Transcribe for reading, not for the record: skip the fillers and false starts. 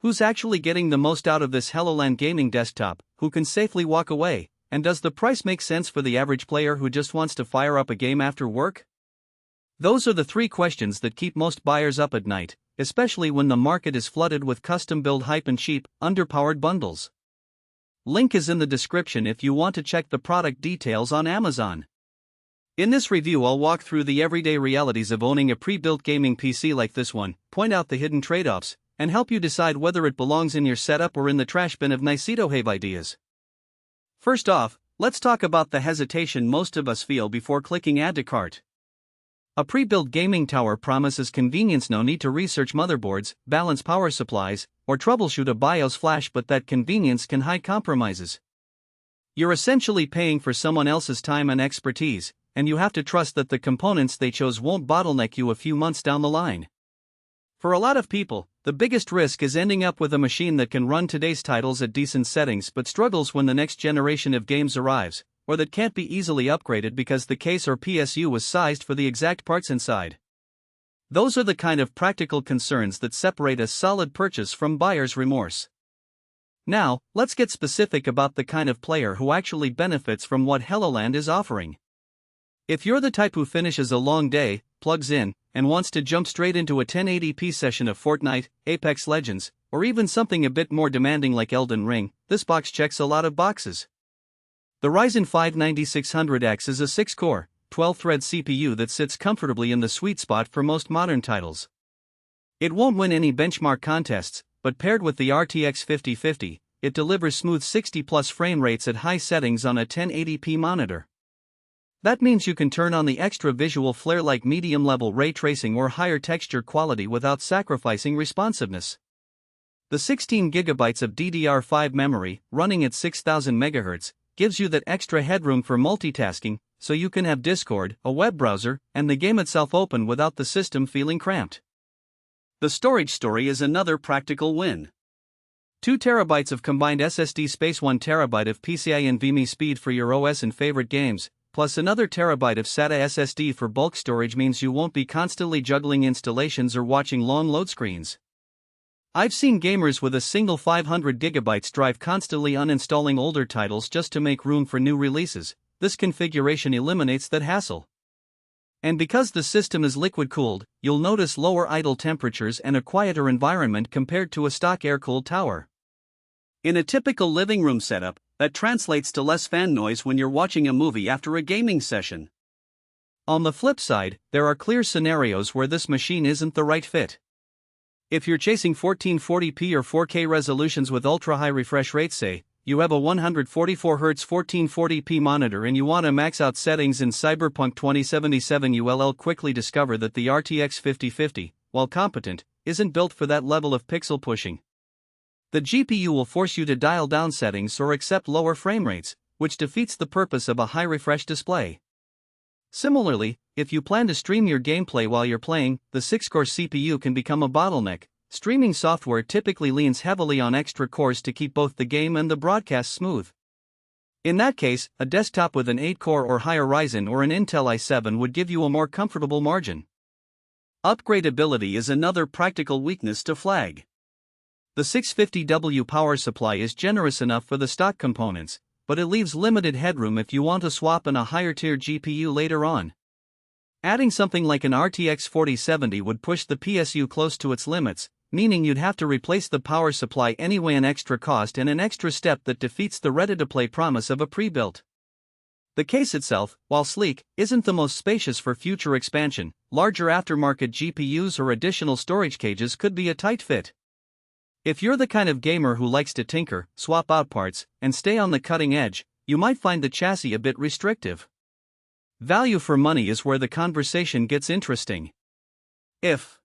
Who's actually getting the most out of this HELLOLAND gaming desktop? Who can safely walk away? And does the price make sense for the average player who just wants to fire up a game after work? Those are the three questions that keep most buyers up at night, especially when the market is flooded with custom-build hype and cheap, underpowered bundles. Link is in the description if you want to check the product details on Amazon. In this review, I'll walk through the everyday realities of owning a pre-built gaming PC like this one, point out the hidden trade-offs, and help you decide whether it belongs in your setup or in the trash bin of nice have ideas. First off, let's talk about the hesitation most of us feel before clicking add to cart. A pre-built gaming tower promises convenience, no need to research motherboards, balance power supplies, or troubleshoot a BIOS flash, but that convenience can hide compromises. You're essentially paying for someone else's time and expertise, and you have to trust that the components they chose won't bottleneck you a few months down the line. For a lot of people, the biggest risk is ending up with a machine that can run today's titles at decent settings but struggles when the next generation of games arrives, or that can't be easily upgraded because the case or PSU was sized for the exact parts inside. Those are the kind of practical concerns that separate a solid purchase from buyer's remorse. Now, let's get specific about the kind of player who actually benefits from what HELLOLAND is offering. If you're the type who finishes a long day, plugs in, and wants to jump straight into a 1080p session of Fortnite, Apex Legends, or even something a bit more demanding like Elden Ring, this box checks a lot of boxes. The Ryzen 5 9600X is a 6-core, 12-thread CPU that sits comfortably in the sweet spot for most modern titles. It won't win any benchmark contests, but paired with the RTX 5050, it delivers smooth 60+ frame rates at high settings on a 1080p monitor. That means you can turn on the extra visual flair like medium-level ray tracing or higher texture quality without sacrificing responsiveness. The 16GB of DDR5 memory, running at 6000 MHz, gives you that extra headroom for multitasking, so you can have Discord, a web browser, and the game itself open without the system feeling cramped. The storage story is another practical win. 2 TB of combined SSD space, 1 TB of PCIe NVMe speed for your OS and favorite games, plus another terabyte of SATA SSD for bulk storage means you won't be constantly juggling installations or watching long load screens. I've seen gamers with a single 500GB drive constantly uninstalling older titles just to make room for new releases. This configuration eliminates that hassle. And because the system is liquid-cooled, you'll notice lower idle temperatures and a quieter environment compared to a stock air-cooled tower. In a typical living room setup, that translates to less fan noise when you're watching a movie after a gaming session. On the flip side, there are clear scenarios where this machine isn't the right fit. If you're chasing 1440p or 4K resolutions with ultra-high refresh rates, say, you have a 144Hz 1440p monitor and you want to max out settings in Cyberpunk 2077, you'll quickly discover that the RTX 5050, while competent, isn't built for that level of pixel pushing. The GPU will force you to dial down settings or accept lower frame rates, which defeats the purpose of a high refresh display. Similarly, if you plan to stream your gameplay while you're playing, the 6-core CPU can become a bottleneck. Streaming software typically leans heavily on extra cores to keep both the game and the broadcast smooth. In that case, a desktop with an 8-core or higher Ryzen or an Intel i7 would give you a more comfortable margin. Upgradability is another practical weakness to flag. The 650W power supply is generous enough for the stock components, but it leaves limited headroom if you want to swap in a higher-tier GPU later on. Adding something like an RTX 4070 would push the PSU close to its limits, meaning you'd have to replace the power supply anyway, an extra cost and an extra step that defeats the ready-to-play promise of a pre-built. The case itself, while sleek, isn't the most spacious for future expansion. Larger aftermarket GPUs or additional storage cages could be a tight fit. If you're the kind of gamer who likes to tinker, swap out parts, and stay on the cutting edge, you might find the chassis a bit restrictive. Value for money is where the conversation gets interesting. If